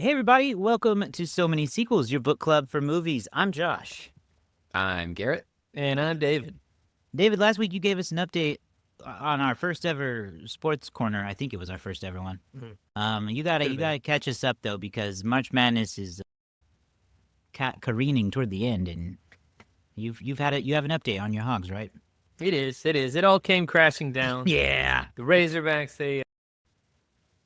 Hey, everybody. Welcome to So Many Sequels, your book club for movies. I'm Josh. I'm Garrett. And I'm David. David, last week you gave us an update on our first ever sports corner. I think it was our first ever one. You gotta catch us up though, because March Madness is careening toward the end, and you have an update on your Hogs, right? It is. It all came crashing down. Yeah. The Razorbacks, they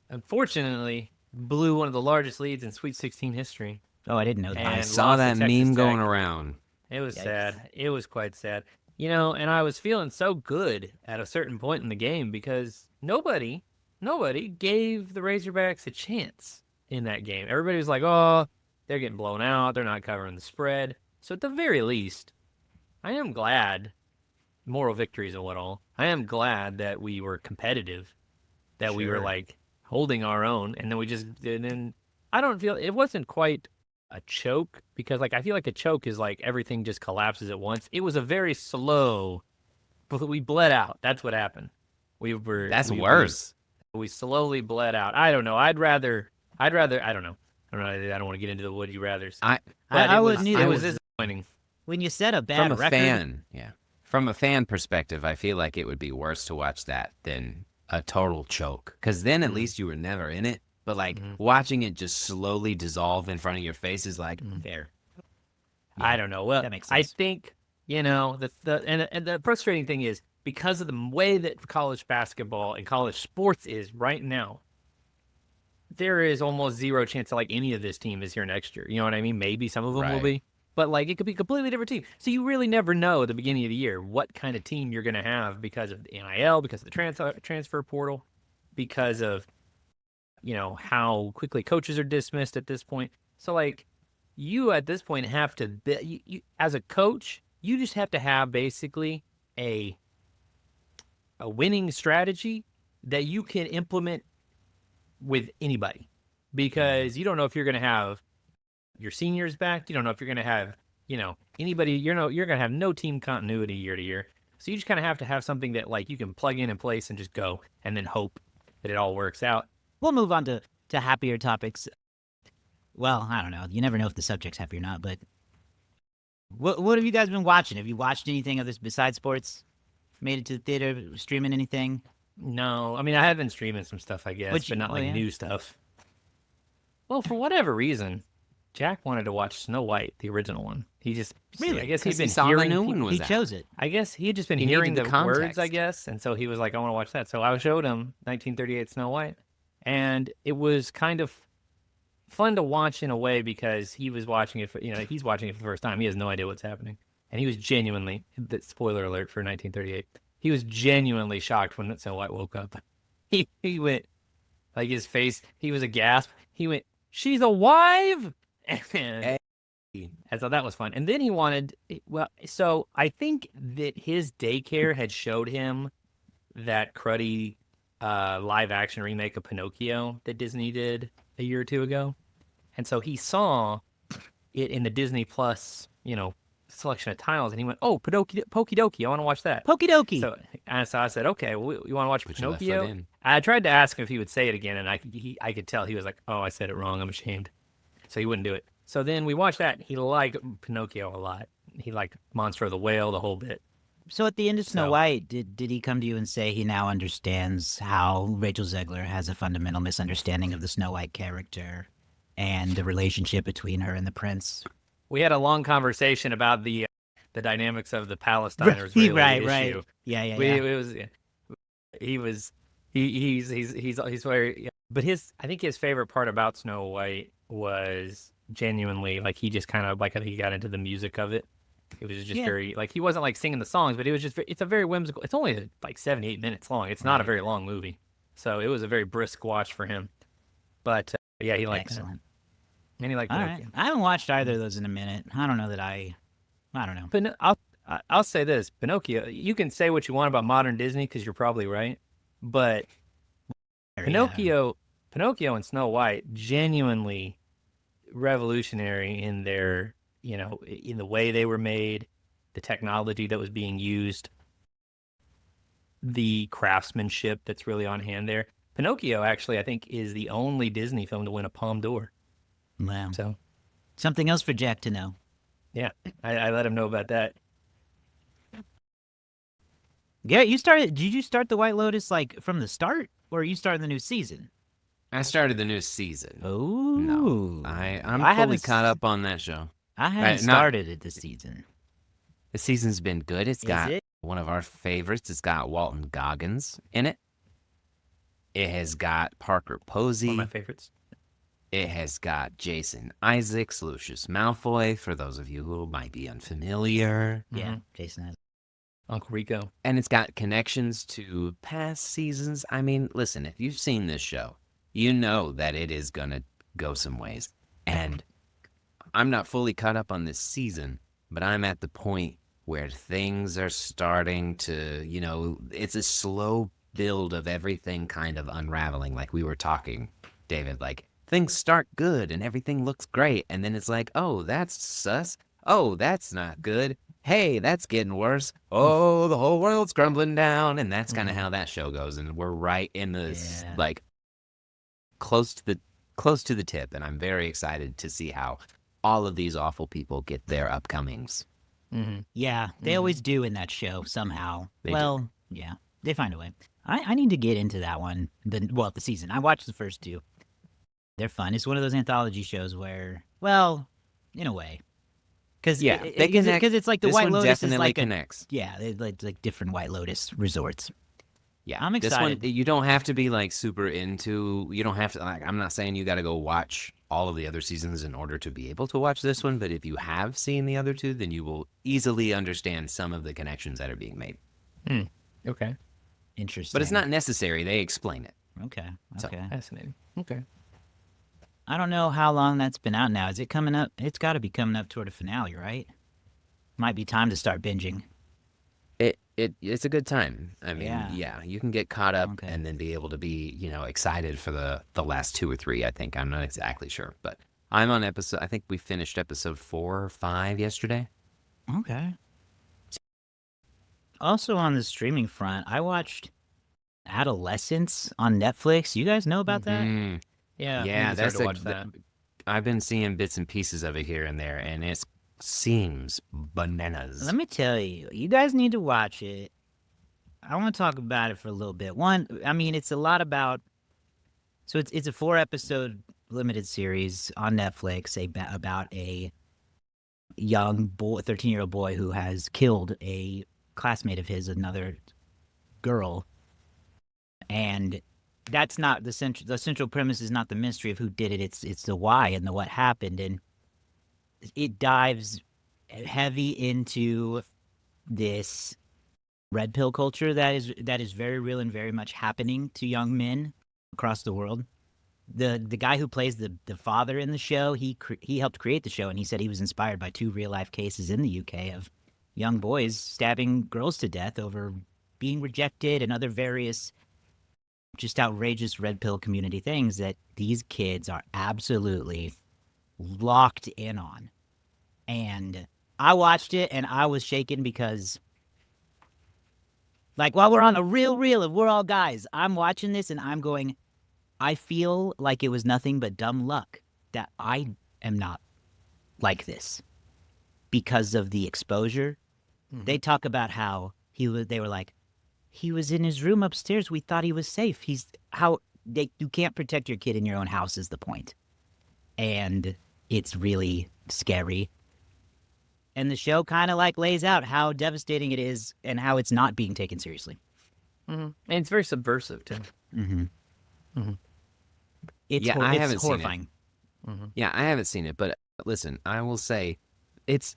unfortunately blew one of the largest leads in Sweet 16 history. Oh, I didn't know that. I And saw lost to that Texas meme Tech. going around. It was Yikes. sad. It was quite sad. You know, and I was feeling so good at a certain point in the game because nobody gave the Razorbacks a chance in that game. Everybody was like, oh, they're getting blown out. They're not covering the spread. So at the very least, I am glad, moral victories and what all, I am glad that we were competitive, that we were Sure. like holding our own. And then we just didn't, I don't feel, it wasn't quite a choke because like I feel like a choke is like everything just collapses at once. It was a very slow, but we bled out. That's what happened. That's we, worse. We slowly bled out. I don't know. I'd rather. I don't know. I don't want to get into the would you rather's. I It wouldn't either. was disappointing. When you set a bad From a record, fan, From a fan perspective, I feel like it would be worse to watch that than a total choke. Because then at least you were never in it. But like watching it just slowly dissolve in front of your face is like fair. I don't know. Well, that makes I sense. think and the frustrating thing is because of the way that college basketball and college sports is right now. There is almost zero chance that like any of this team is here next year. You know what I mean? Maybe some of them will Right. be, but like it could be a completely different team. So you really never know at the beginning of the year what kind of team you're going to have because of the NIL, because of the transfer portal, because of how quickly coaches are dismissed at this point. So like you at this point have to you, as a coach, you just have to have basically a winning strategy that you can implement with anybody because you don't know if you're going to have your seniors back. You don't know if you're going to have, anybody, you're going to have no team continuity year to year. So you just kind of have to have something that like you can plug in place and just go and then hope that it all works out. we'll move on to happier topics. Well, I don't know. You never know if the subject's happy or not, but what have you guys been watching? Have you watched anything of this besides sports? Made it to the theater, streaming anything? No, I mean, I have been streaming some stuff, I guess, but not like new stuff. Well, for whatever reason, Jack wanted to watch Snow White, the original one. He just Really? I guess he'd 'Cause been he saw the hearing new one was He out. chose it. I guess he had just been He hearing needed the the words, context. I guess, and so he was like, I want to watch that. So I showed him 1938 Snow White, and it was kind of fun to watch in a way because he was watching it for, he's watching it for the first time. He has no idea what's happening. And he was genuinely, spoiler alert for 1938, he was genuinely shocked when Snow White woke up. He went, like his face, he was a gasp. He went, she's alive! And so that was fun. And then he wanted, so I think that his daycare had showed him that cruddy live action remake of Pinocchio that Disney did a year or two ago. And so he saw it in the Disney Plus, selection of tiles, and he went, "Oh, Pokidoki, I want to watch that." Pokidoki. So I said, "Okay, well, you want to watch Put your left foot Pinocchio?" in. I tried to ask him if he would say it again, and I could tell he was like, "Oh, I said it wrong. I'm ashamed." So he wouldn't do it. So then we watched that. He liked Pinocchio a lot. He liked Monster of the Whale, the whole bit. So at the end of Snow So- White, did he come to you and say he now understands how Rachel Zegler has a fundamental misunderstanding of the Snow White character and the relationship between her and the prince? We had a long conversation about the dynamics of the Palestine-Israeli right. issue. Yeah. He's very, but I think his favorite part about Snow White was genuinely like he just kind of like he got into the music of it. It was just very like he wasn't like singing the songs, but it was just it's a very whimsical. It's only like 78 minutes long. It's not a very long movie, so it was a very brisk watch for him. But yeah, he liked it, Excellent. and he liked All Pinocchio. right. I haven't watched either of those in a minute. I don't know that I don't know. I'll say this, Pinocchio. You can say what you want about modern Disney because you're probably right, but Pinocchio and Snow White genuinely revolutionary in their in the way they were made, the technology that was being used, the craftsmanship that's really on hand there. Pinocchio actually I think is the only Disney film to win a Palme d'Or. Wow. So Something else for Jack to know. yeah, I let him know about that. Garrett, did you start the White Lotus like from the start, or you started the new season? I started the new season. Oh. No, I'm I fully haven't caught up on that show. I haven't Not started it this season. the season's been good. It's Is got it? one of our favorites. It's got Walton Goggins in it. It has got Parker Posey. One of my favorites. It has got Jason Isaacs, Lucius Malfoy, for those of you who might be unfamiliar. Yeah, Jason has. Uncle Rico. And it's got connections to past seasons. I mean, listen, if you've seen this show, you know that it is going to go some ways. And I'm not fully caught up on this season, but I'm at the point where things are starting to, it's a slow build of everything kind of unraveling. Like we were talking, David, like things start good and everything looks great. And then it's like, oh, that's sus. Oh, that's not good. Hey, that's getting worse. Oh, the whole world's crumbling down. And that's kind of how that show goes. And we're right in the, like, close to the tip. And I'm very excited to see how all of these awful people get their upcomings. Mm-hmm. Yeah, they always do in that show somehow. They do. Yeah, they find a way. I need to get into that one. The season. I watched the first two. They're fun. It's one of those anthology shows where, well, in a way. Because it's like the this White one Lotus is definitely like connects. They like different White Lotus resorts. Yeah, I'm excited. This one, you don't have to be like super into. You don't have to. Like, I'm not saying you got to go watch all of the other seasons in order to be able to watch this one. But if you have seen the other two, then you will easily understand some of the connections that are being made. Okay. Interesting. But it's not necessary. They explain it. Okay. So- Okay. Fascinating. Okay. I don't know how long that's been out now. Is it coming up? It's got to be coming up toward a finale, right? Might be time to start binging. It's a good time. I mean, Yeah. you can get caught up Okay. and then be able to be, excited for the last 2 or 3, I think. I'm not exactly sure, but I'm on I think we finished episode 4 or 5 yesterday. Okay. Also on the streaming front, I watched Adolescence on Netflix. You guys know about that? Mm, Yeah. yeah, that's that's to watch that. I've been seeing bits and pieces of it here and there, and it seems bananas. Let me tell you, you guys need to watch it. I want to talk about it for a little bit. One, I mean, it's a lot about. So it's a 4-episode limited series on Netflix about a young boy, 13-year-old boy who has killed a classmate of his, another girl, and that's not the central premise is not the mystery of who did it. It's the why and the what happened, and it dives heavy into this red pill culture that is very real and very much happening to young men across the world. The guy who plays the father in the show, he helped create the show, and he said he was inspired by 2 real life cases in the UK of young boys stabbing girls to death over being rejected and other various just outrageous red pill community things that these kids are absolutely locked in on. And I watched it and I was shaken because, like, while we're on a real of We're All Guys, I'm watching this and I'm going, I feel like it was nothing but dumb luck that I am not like this because of the exposure. Mm-hmm. They talk about how they were like, he was in his room upstairs. We thought he was safe. You can't protect your kid in your own house is the point. And it's really scary. And the show kind of like lays out how devastating it is and how it's not being taken seriously. Mm-hmm. And it's very subversive too. Mm-hmm. Mm-hmm. It's I haven't seen it. horrifying. Mm-hmm. Yeah, I haven't seen it, but listen, I will say it's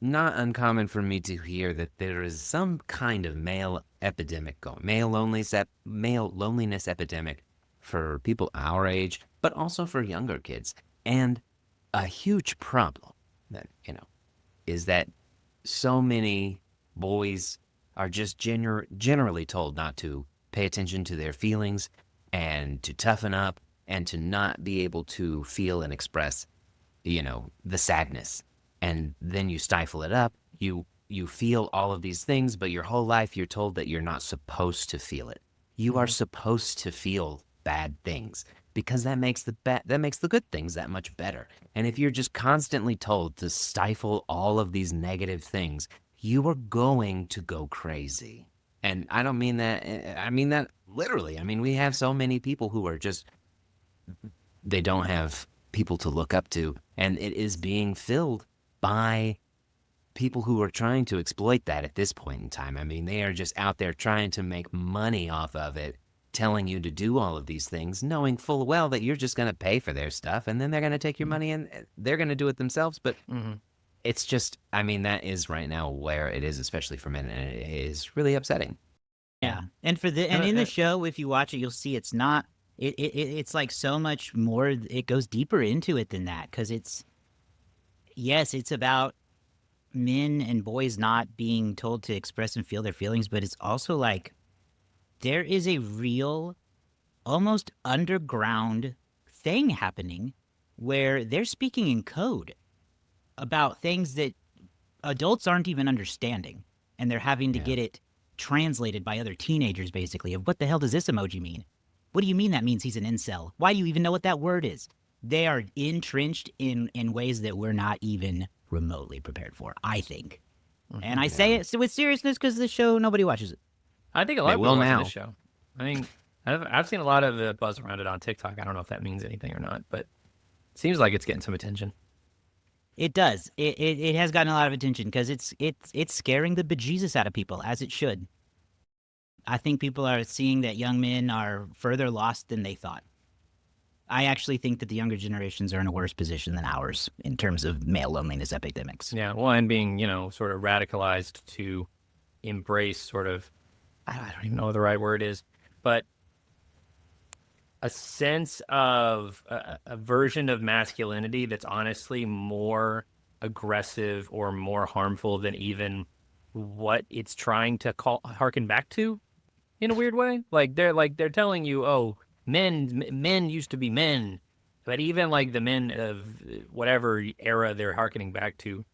not uncommon for me to hear that there is some kind of male loneliness epidemic for people our age, but also for younger kids. And a huge problem that, is that so many boys are just generally told not to pay attention to their feelings and to toughen up and to not be able to feel and express, the sadness. And then you stifle it up. You feel all of these things, but your whole life you're told that you're not supposed to feel it. You are supposed to feel bad things because that makes the good things that much better. And if you're just constantly told to stifle all of these negative things, you are going to go crazy. And I don't mean that, I mean that literally. I mean, we have so many people who are just, they don't have people to look up to, and it is being filled by people who are trying to exploit that at this point in time. I mean, they are just out there trying to make money off of it, telling you to do all of these things, knowing full well that you're just going to pay for their stuff, and then they're going to take your money and they're going to do it themselves. But it's just, I mean, that is right now where it is, especially for men, and it is really upsetting. Yeah. And in the show, if you watch it, you'll see it's not, it's like so much more, it goes deeper into it than that, because it's about men and boys not being told to express and feel their feelings, but it's also like there is a real, almost underground thing happening where they're speaking in code about things that adults aren't even understanding, and they're having to get it translated by other teenagers, basically, of what the hell does this emoji mean? What do you mean that means he's an incel? Why do you even know what that word is? They are entrenched in ways that we're not even remotely prepared for, I think. And I say it with seriousness because the show, nobody watches it. I think a lot of people watch this show. I mean, I've seen a lot of buzz around it on TikTok. I don't know if that means anything or not, but it seems like it's getting some attention. It does. It has gotten a lot of attention because it's scaring the bejesus out of people, as it should. I think people are seeing that young men are further lost than they thought. I actually think that the younger generations are in a worse position than ours in terms of male loneliness epidemics. Yeah, well, and being, sort of radicalized to embrace sort of, I don't even know what the right word is, but a sense of a version of masculinity that's honestly more aggressive or more harmful than even what it's trying to harken back to, in a weird way. They're telling you, oh, men used to be men, but even like the men of whatever era they're harkening back to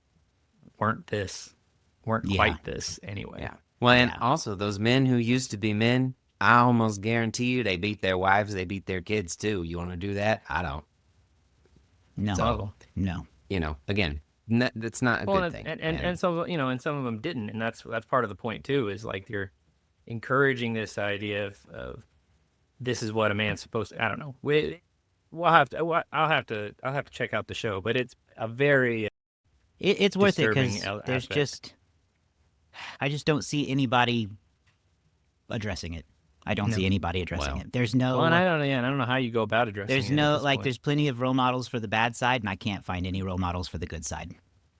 weren't quite this anyway. Yeah. Well, and also those men who used to be men, I almost guarantee you they beat their wives, they beat their kids too. You want to do that? I don't. No. So, no. Again, that's not a good thing. And so, and some of them didn't, and that's part of the point too, is like you're encouraging this idea of this is what a man's supposed to. I don't know. I'll have to check out the show, but it's a very it's worth it because there's I just don't see anybody addressing it. I don't see anybody addressing it. There's no. Well, and I don't know how you go about addressing it. There's no there's plenty of role models for the bad side, and I can't find any role models for the good side.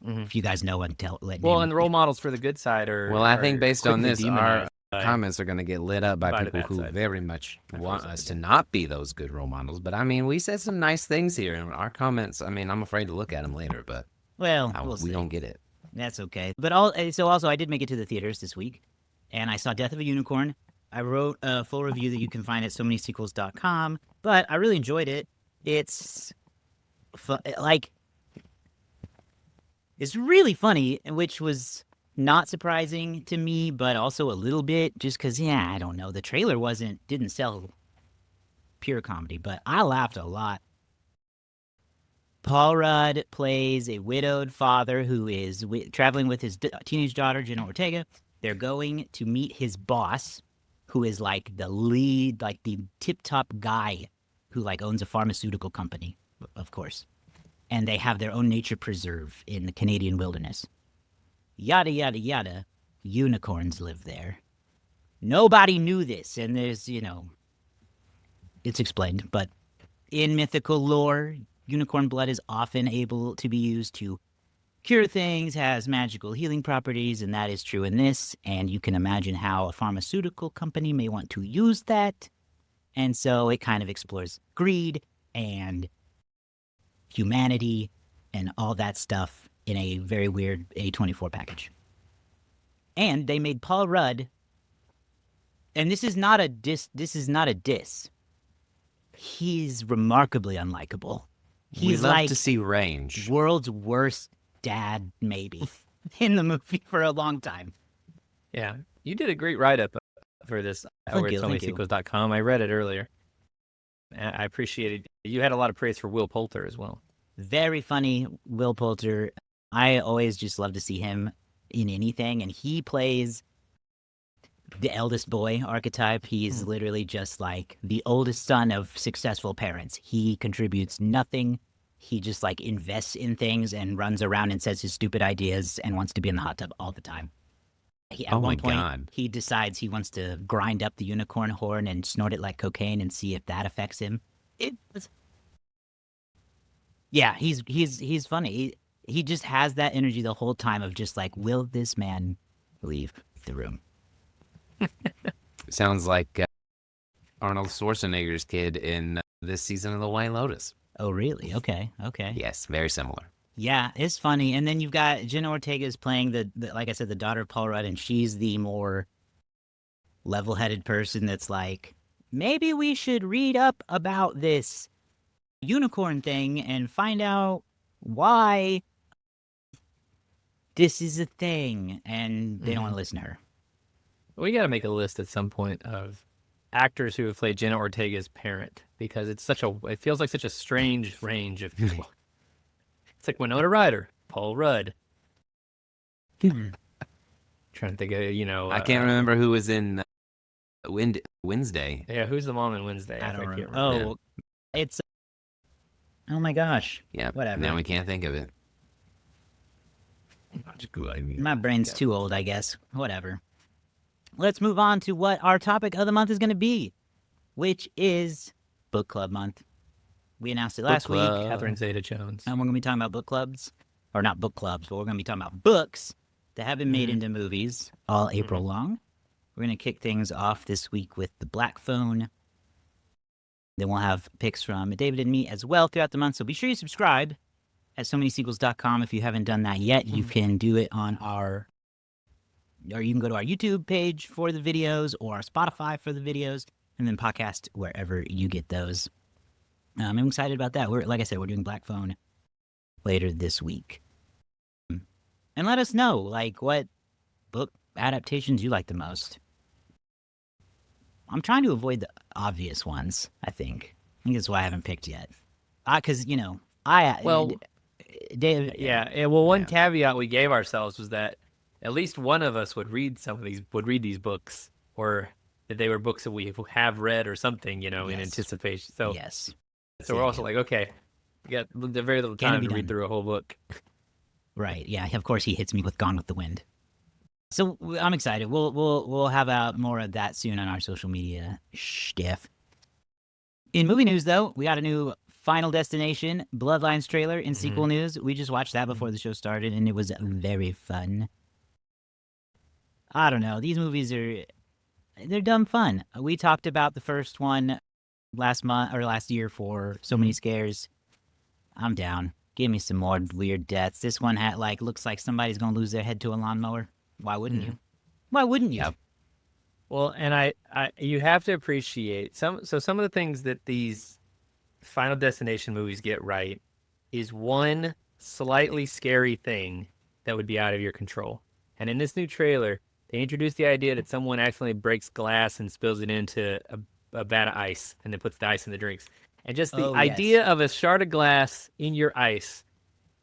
If you guys know what, let me. Well, and the role models for the good side are. Well, I think based on this, our comments are going to get lit up by people who very much want us to not be those good role models. But I mean, we said some nice things here, and our comments. I mean, I'm afraid to look at them later, but we don't get it. That's okay. But also, I did make it to the theaters this week, and I saw Death of a Unicorn. I wrote a full review that you can find at somanysequels.com, but I really enjoyed it. It's it's really funny, which was not surprising to me, but also a little bit just because, I don't know. The trailer didn't sell pure comedy, but I laughed a lot. Paul Rudd plays a widowed father who is traveling with his teenage daughter, Jenna Ortega. They're going to meet his boss, who is like the lead, like the tip-top guy who like owns a pharmaceutical company, of course. And they have their own nature preserve in the Canadian wilderness. Yada, yada, yada. Unicorns live there. Nobody knew this, and there's, it's explained, but in mythical lore, unicorn blood is often able to be used to cure things, has magical healing properties, and that is true in this. And you can imagine how a pharmaceutical company may want to use that. And so it kind of explores greed and humanity and all that stuff in a very weird A24 package. And they made Paul Rudd, and this is not a diss. He's remarkably unlikable. He's love like to see range. World's worst dad, maybe, in the movie for a long time. Yeah, you did a great write-up for this over at SonySequels.com. I read it earlier. I appreciated. You had a lot of praise for Will Poulter as well. Very funny, Will Poulter. I always just love to see him in anything, and he plays the eldest boy archetype. He's literally just like the oldest son of successful parents. He contributes nothing. He just like invests in things and runs around and says his stupid ideas and wants to be in the hot tub all the time. At one point, he decides he wants to grind up the unicorn horn and snort it like cocaine and see if that affects him. Yeah, he's funny. He just has that energy the whole time of just like, will this man leave the room? Sounds like Arnold Schwarzenegger's kid in this season of The White Lotus. Oh, really? Okay. Yes, very similar. Yeah, it's funny. And then you've got Jenna Ortega's playing the like I said, the daughter of Paul Rudd, and she's the more level-headed person that's like, maybe we should read up about this unicorn thing and find out why this is a thing. And they don't want to listen to her. We got to make a list at some point of actors who have played Jenna Ortega's parent, because it feels like such a strange range of people. It's like Winona Ryder, Paul Rudd. Trying to think of, I can't remember who was in Wednesday. Yeah, who's the mom in Wednesday? I don't remember. Oh, it's... Oh my gosh. Yeah, whatever. Now we can't think of it. My brain's too old, I guess. Whatever. Let's move on to what our topic of the month is going to be, which is book club month. We announced it last week. Catherine Zeta-Jones. And we're going to be talking about book clubs. Or not book clubs, but we're going to be talking about books that have been made into movies all April long. We're going to kick things off this week with The Black Phone. Then we'll have picks from David and me as well throughout the month. So be sure you subscribe at SoManySequels.com. If you haven't done that yet, you can do it on or you can go to our YouTube page for the videos or our Spotify for the videos, and then podcast wherever you get those. I'm excited about that. Like I said, we're doing Black Phone later this week. And let us know, like, what book adaptations you like the most. I'm trying to avoid the obvious ones, I think. I think that's why I haven't picked yet. Because, one caveat we gave ourselves was that at least one of us would read these books, or that they were books that we have read or something, in anticipation. So yes. So we're also like, okay, we got very little time to read through a whole book. Right. Yeah. Of course, he hits me with Gone with the Wind. So I'm excited. We'll have more of that soon on our social media stuff. In movie news, though, we got a new Final Destination Bloodlines trailer in sequel news. We just watched that before the show started, and it was very fun. I don't know. These movies they're dumb fun. We talked about the first one last year for So Many Scares. I'm down. Give me some more weird deaths. This one looks like somebody's gonna lose their head to a lawnmower. Why wouldn't you? Why wouldn't you? Yep. Well, and you have to appreciate some of the things that these Final Destination movies get right is one slightly scary thing that would be out of your control. And in this new trailer, they introduced the idea that someone accidentally breaks glass and spills it into a vat of ice, and then puts the ice in the drinks. And just the idea of a shard of glass in your ice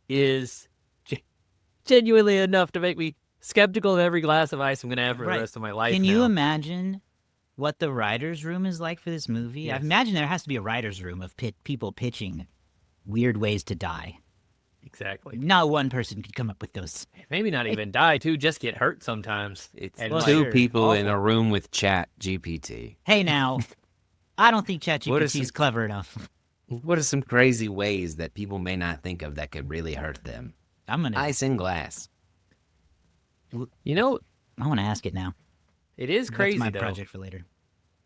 is genuinely enough to make me skeptical of every glass of ice I'm going to have for the rest of my life. Can you imagine what the writer's room is like for this movie? Yes. I imagine there has to be a writer's room of people pitching weird ways to die. Exactly. Not one person could come up with those. Maybe not even die, too. Just get hurt sometimes. It's two people in a room with Chat GPT. Hey, now, I don't think Chat GPT is clever enough. What are some crazy ways that people may not think of that could really hurt them? Ice and glass. I want to ask it now. It is crazy, That's my project for later.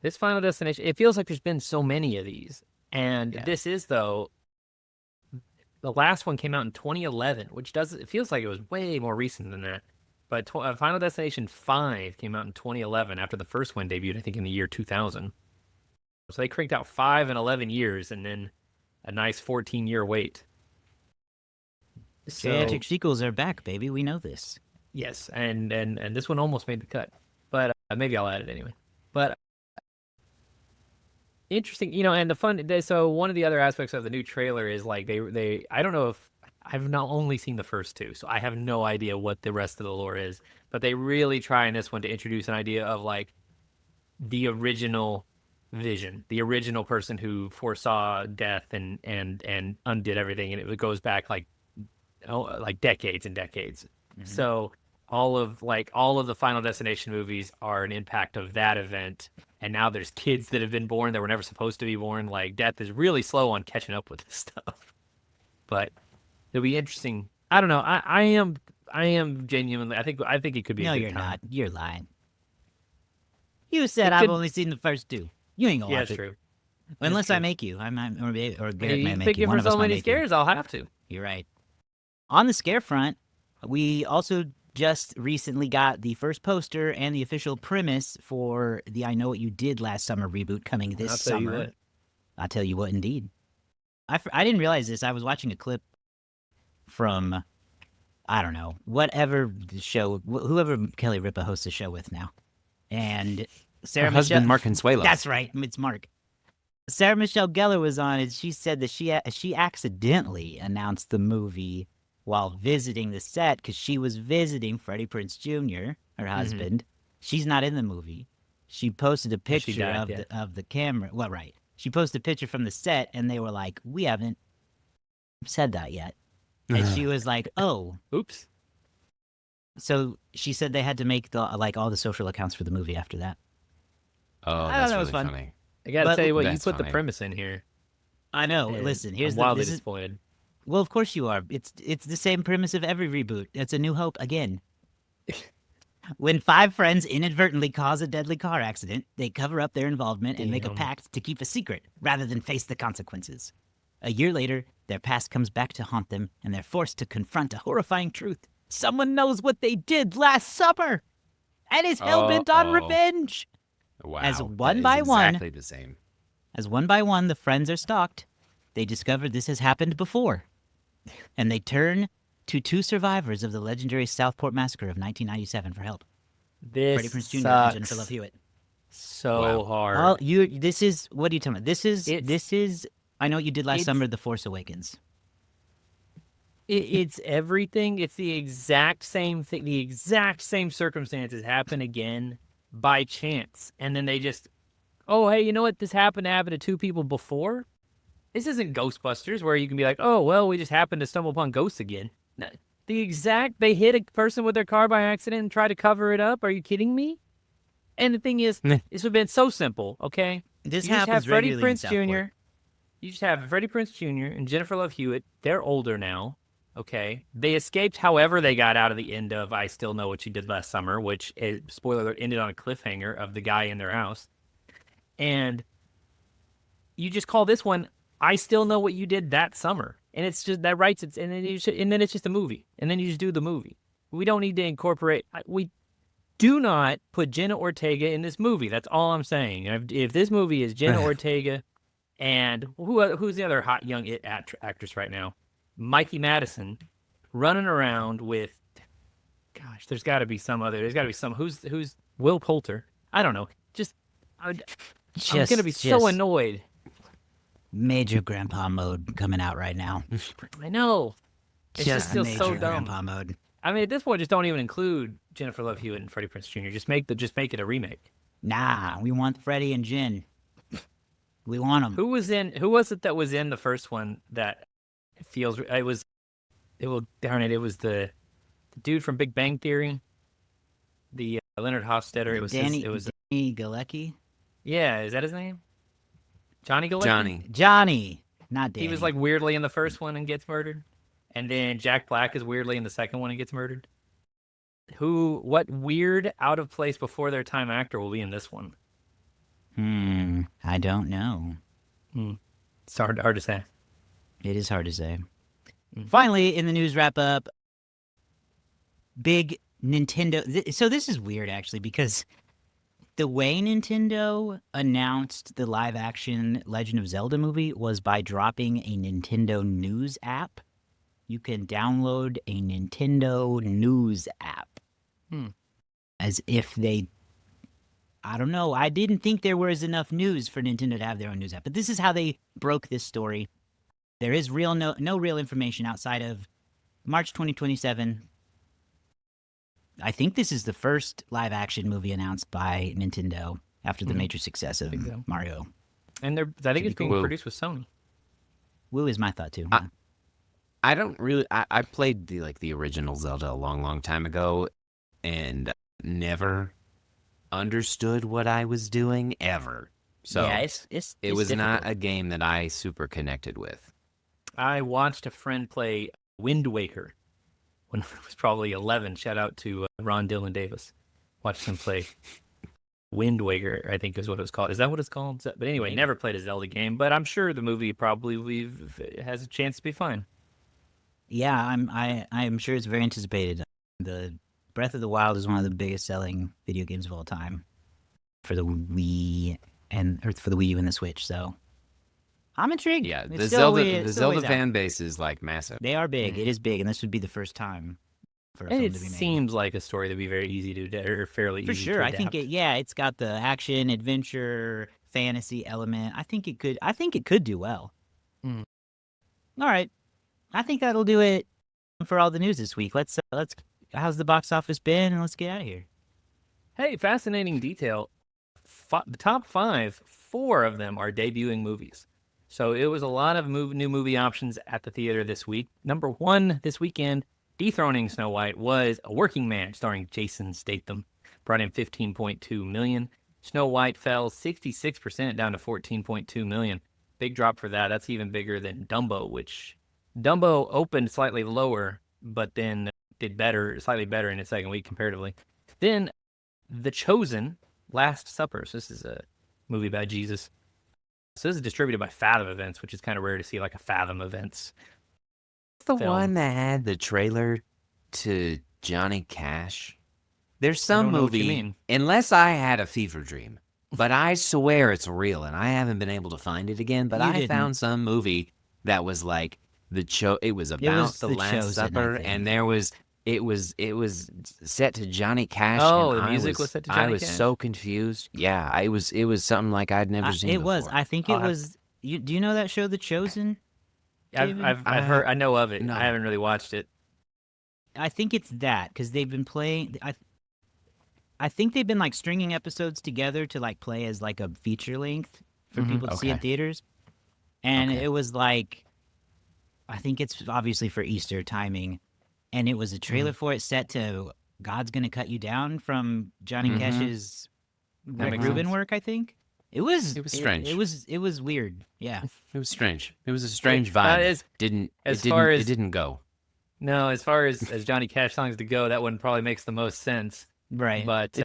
This Final Destination, it feels like there's been so many of these. And this is, though, the last one came out in 2011, which it feels like it was way more recent than that. But Final Destination 5 came out in 2011 after the first one debuted, I think, in the year 2000. So they cranked out 5 and 11 years and then a nice 14-year wait. Geriatric sequels are back, baby. We know this. Yes, and this one almost made the cut. But maybe I'll add it anyway. But interesting, and the fun. So one of the other aspects of the new trailer is like they. I don't know if I've not only seen the first two, so I have no idea what the rest of the lore is. But they really try in this one to introduce an idea of like the original Vision, the original person who foresaw death and undid everything, and it goes back like decades and decades. Mm-hmm. So all of the Final Destination movies are an impact of that event. And now there's kids that have been born that were never supposed to be born. Like death is really slow on catching up with this stuff. But it'll be interesting. I don't know. I am genuinely. I think it could be. No, a good you're time. not. You're lying. You said I've only seen the first two. You ain't gonna watch it. True. Unless I make you. Or Garrett may make pick you. For so many scares, I'll have to. You're right. On the scare front, we also just recently got the first poster and the official premise for the I Know What You Did Last Summer reboot coming this summer. I'll tell you what, indeed. I didn't realize this. I was watching a clip from, I don't know, whatever show, whoever Kelly Ripa hosts the show with now. And Sarah Her husband, Mark Consuelos. That's right. It's Mark. Sarah Michelle Gellar was on, and she said that she accidentally announced the movie while visiting the set because she was visiting Freddie Prinze Jr., her husband. She's not in the movie. She posted a picture of the camera. Well, right. She posted a picture from the set, and they were like, "We haven't said that yet." And she was like, "Oh, oops." So she said they had to make all the social accounts for the movie after that. Oh, that's really funny. I gotta tell you what, you put funny. The premise in here. I know. Listen, here's wildly disappointed. Well, of course you are. It's the same premise of every reboot. It's A New Hope again. When 5 friends inadvertently cause a deadly car accident, they cover up their involvement and make a pact to keep a secret rather than face the consequences. A year later, their past comes back to haunt them, and they're forced to confront a horrifying truth. Someone knows what they did last summer, and is hell-bent on revenge. Wow. As one by one, exactly the same. As one by one the friends are stalked, they discover this has happened before, and they turn to 2 survivors of the legendary Southport Massacre of 1997 for help. This Freddie Prinze Jr. sucks and Jennifer Love Hewitt. So hard. This is, what are you talking about? This is I Know What You Did Last Summer, The Force Awakens. It's everything. It's the exact same thing. The exact same circumstances happen again by chance. And then they just, oh, hey, you know what? This happened to 2 people before. This isn't Ghostbusters where you can be like, oh, well, we just happened to stumble upon ghosts again. No, they hit a person with their car by accident and try to cover it up. Are you kidding me? And the thing is, this would have been so simple, okay? This happens regularly in Southport. You just have Freddie Prinze Jr. and Jennifer Love Hewitt. They're older now, okay? They escaped however they got out of the end of I Still Know What You Did Last Summer, which, spoiler alert, ended on a cliffhanger of the guy in their house. And you just call this one I Still Know What You Did That Summer. And it's just, that writes it, and then it's just a movie. And then you just do the movie. We don't need to incorporate, we do not put Jenna Ortega in this movie. That's all I'm saying. If this movie is Jenna Ortega and who's the other hot young actress right now? Mikey Madison running around with, gosh, there's got to be some, who's Will Poulter? I don't know. I'm going to be so annoyed. Major grandpa mode coming out right now. I know. It's just still major so dumb. Grandpa mode. I mean, at this point, just don't even include Jennifer Love Hewitt and Freddie Prinze Jr. Just make it a remake. Nah, we want Freddie and Jen. We want them. Who was it that was in the first one that it was the dude from Big Bang Theory, the Leonard Hofstadter. It was Danny Galecki. Yeah, is that his name? Johnny Galecki? Johnny, not Danny. He was like weirdly in the first one and gets murdered. And then Jack Black is weirdly in the second one and gets murdered. What weird, out of place, before their time actor will be in this one? I don't know. It's hard to say. It is hard to say. Finally, in the news wrap up, big Nintendo. So this is weird, actually, because the way Nintendo announced the live-action Legend of Zelda movie was by dropping a Nintendo News app. You can download a Nintendo News app. As if they... I don't know. I didn't think there was enough news for Nintendo to have their own news app, but this is how they broke this story. There is no real information outside of March 2027. I think this is the first live action movie announced by Nintendo after the major success of Mario. And I think it's being cool. produced with Sony. Woo is my thought too. I don't really. I played the original Zelda a long time ago, and never understood what I was doing ever. So yeah, it was difficult. not a game that I super connected with. I watched a friend play Wind Waker when I was probably 11. Shout out to Ron Dylan Davis. Watched him play Wind Waker, I think is what it was called. Is that what it's called? But anyway, Maybe. never played a Zelda game, but I'm sure the movie probably has a chance to be fine. Yeah, I'm sure it's very anticipated. The Breath of the Wild is one of the biggest selling video games of all time for the Wii or for the Wii U and the Switch. So I'm intrigued. Yeah, It's the still Zelda ways out. fan base is like massive. They are big. It is big, and this would be the first time for a And film it to be made. seems like a story that'd be very easy to adapt, or fairly For easy sure. to I think adapt. it's got the action, adventure, fantasy element. I think it could do well. Mm. All right. I think that'll do it for all the news this week. Let's how's the box office been, and let's get out of here. Hey, fascinating detail. The top 5, 4 of them are debuting movies. So it was a lot of new movie options at the theater this week. Number 1 this weekend, dethroning Snow White, was A Working Man starring Jason Statham. Brought in $15.2 million. Snow White fell 66% down to $14.2 million. Big drop for that. That's even bigger than Dumbo, which Dumbo opened slightly lower, but then did slightly better in its second week comparatively. Then The Chosen, Last Supper. So this is a movie about Jesus. So this is distributed by Fathom Events, which is kind of rare to see, like a Fathom Events. The film. one that had the trailer to Johnny Cash. There's some don't know what you movie, mean. unless I had a fever dream, but I swear it's real, and I haven't been able to find it again. But You I didn't. found some movie that was like it was about was the The Last Chosen, I Supper, think. and it was set to Johnny Cash. Oh, and the music was set to I Johnny was Cash? so confused. Yeah, it was something like I'd never seen It before. was. I think I'll it have- was. Do you know that show, The Chosen? David? I've heard, I know of it. No. I haven't really watched it. I think it's that because they've been playing. I think they've been like stringing episodes together to like play as like a feature length for people to see in Okay. theaters, and Okay. it was like, I think it's obviously for Easter timing, and it was a trailer for it set to "God's Gonna Cut You Down" from Johnny Mhm. Cash's That Rick makes Rubin sense. work. I think it was. It was strange. It was weird. Yeah. It was strange. It was a strange vibe. It didn't go. No, as far as Johnny Cash songs to go, that one probably makes the most sense, Right. but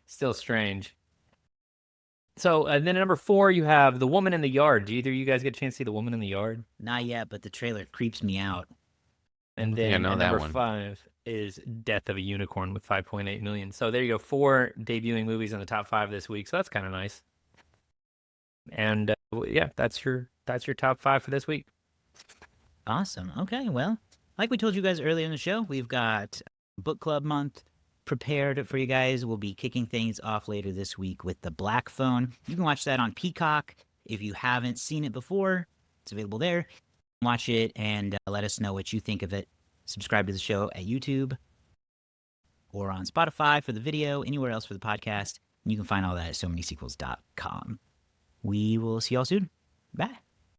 still strange. So then at number 4, you have The Woman in the Yard. Do either of you guys get a chance to see The Woman in the Yard? Not yet, but the trailer creeps me out. And think I then know at that number one. 5 is Death of a Unicorn with 5.8 million. So there you go, 4 debuting movies in the top 5 this week. So that's kind of nice. And yeah, that's your top 5 for this week. Awesome. Okay, well, like we told you guys earlier in the show, we've got book club month prepared for you guys. We'll be kicking things off later this week with The Black Phone. You can watch that on Peacock. If you haven't seen it before, it's available there. Watch it and let us know what you think of it. Subscribe to the show at YouTube or on Spotify for the video, anywhere else for the podcast. And you can find all that at so manysequels.com. We will see y'all soon. Bye.